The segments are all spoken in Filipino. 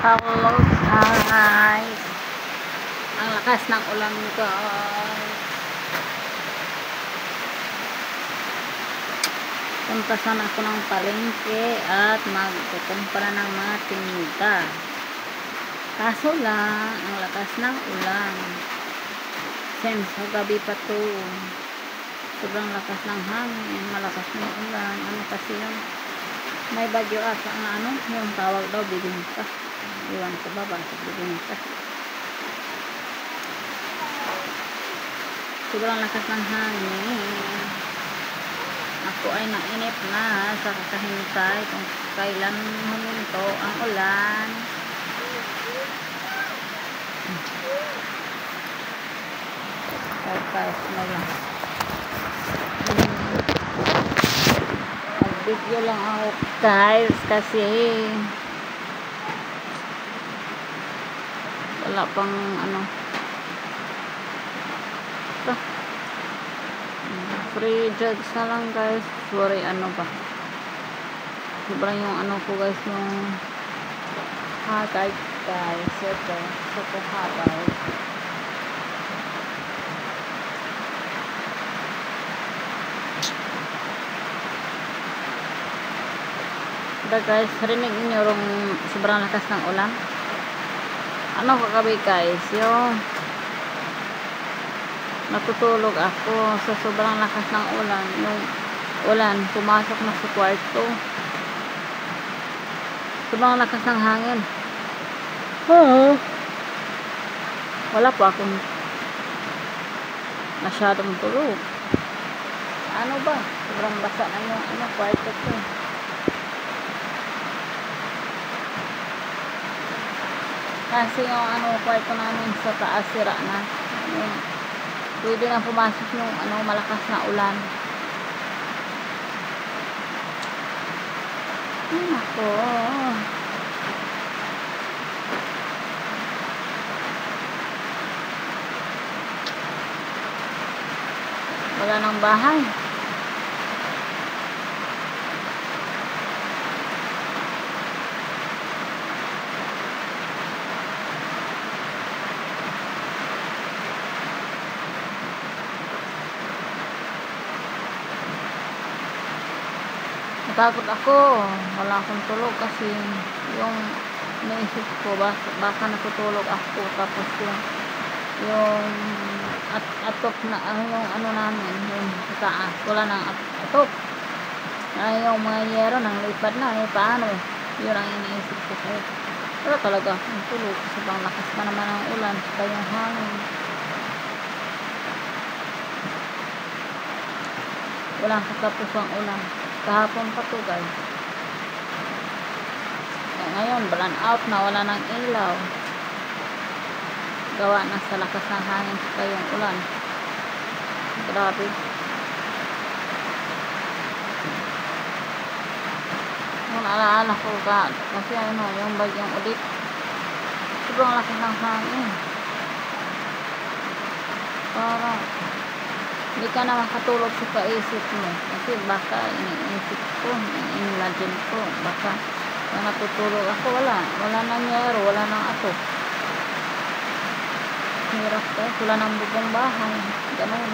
Hello guys, ang lakas ng ulan guys. Punta sana ako ng palengke at magkukumpara ng mga tinda, kaso lang ang lakas ng ulan. Since gabi pa to, sobrang lakas ng hangin, malakas ng ulan. Ano kasi yung may bagyo ata ang yung tawag daw, bibingka. Iwan ko ba sa bibingka. Sobrang lakas ng hangin. Ako ay nainip na sa kakahintay kung kailan huminto ang ulan. Guys, na lang. Mag-video lang ako guys kasi wala pang ito. Free drugs na lang guys. Sorry, ba sobrang yung ko guys, yung hagard guys. Ito hagard. Guys, rinig niyo yung sobrang lakas ng ulan. Kagabi guys, yung natutulog ako sa sobrang lakas ng ulan. Yung ulan pumasok na sa kwarto, sobrang lakas ng hangin. Wala po akong masyadong tulog. Sobrang basa na yung kwarto ko. Kasi yung kwarto namin sa taas sira na. Pwede na pumasok yung malakas na ulan. Ako. Wala nang bahay. Natakot ako, wala akong tulog kasi yung naisip ko baka natutulog ako, tapos yung atop na yung namin, yung taas wala nang atop, yung mga yero nang lipad na, paano yun ang iniisip ko. Pero talaga akong tulog kasi bang lakas pa naman ang ulan saka yung hangin. Walang katapos ang ulan. Kahapon pa to guys. Ngayon brown out na, wala ng ilaw, gawa na sa lakas ng hangin saka yung ulan. Grabe. Yung alaala ko kasi yung bagyong ulit, sobrang lakas ng hangin. Parang hindi ka na makatulog sa kaisip mo kasi baka iniisip ko, imagine ko baka natutulog ako, wala nang yero, wala nang atop. Hirap guys, wala nang bubong bahay, ganun.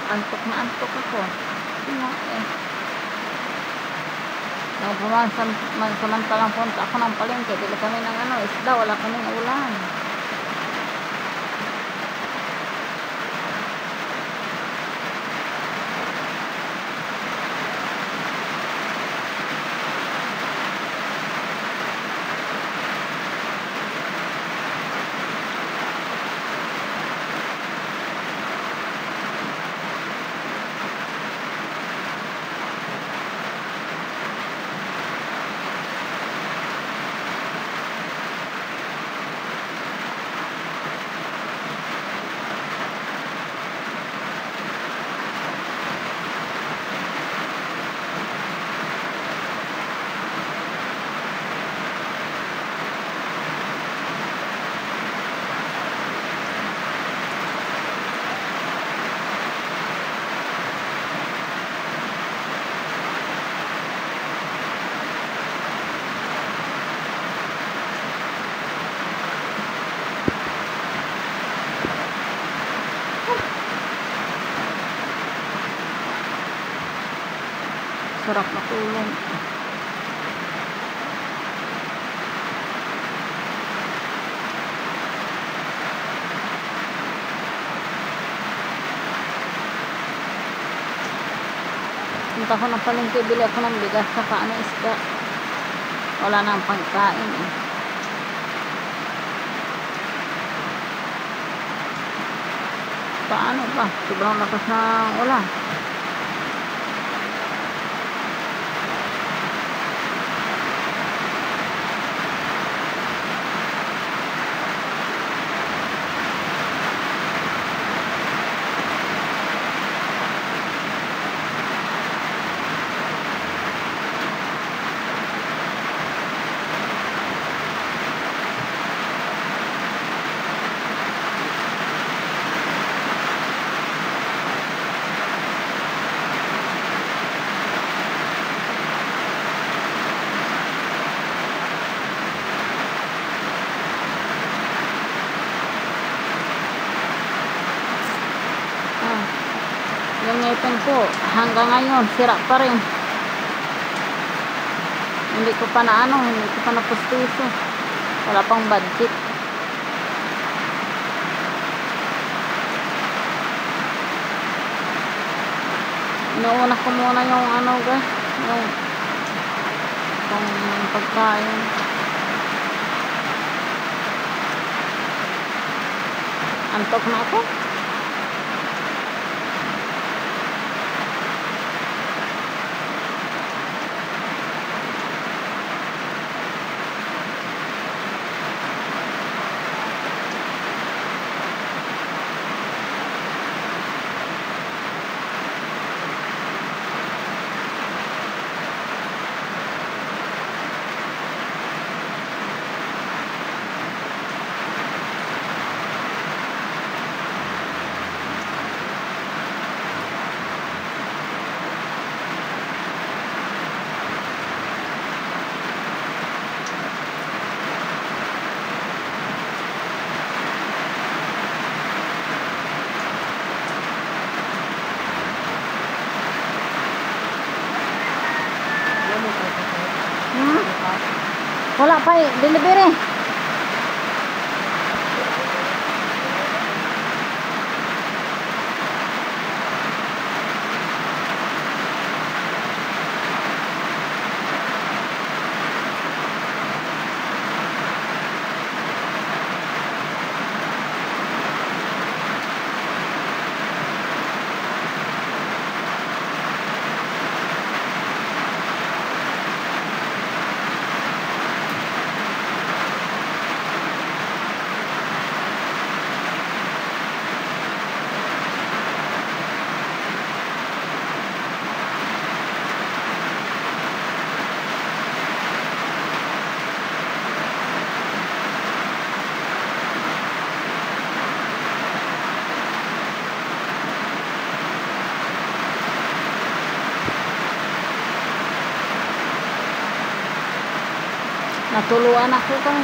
Antok na antok ako. Samantalang punta ako ng palengke, dili kami ng isda, wala kaming ulan. sarap matulog. Punta ko ng palengke, bili ako ng bigas saka ano, isda. Wala nang pangkain eh. Paano ba? Sobrang lakas ng ulan. Yung ngipin ko hanggang ngayon sira pa rin, hindi ko pa napustiso, wala pang budget. Inuuna ko muna yung ano guys, yung pagkain. Antok na ako. Wala pa eh, delivery. Natuluan ako kan.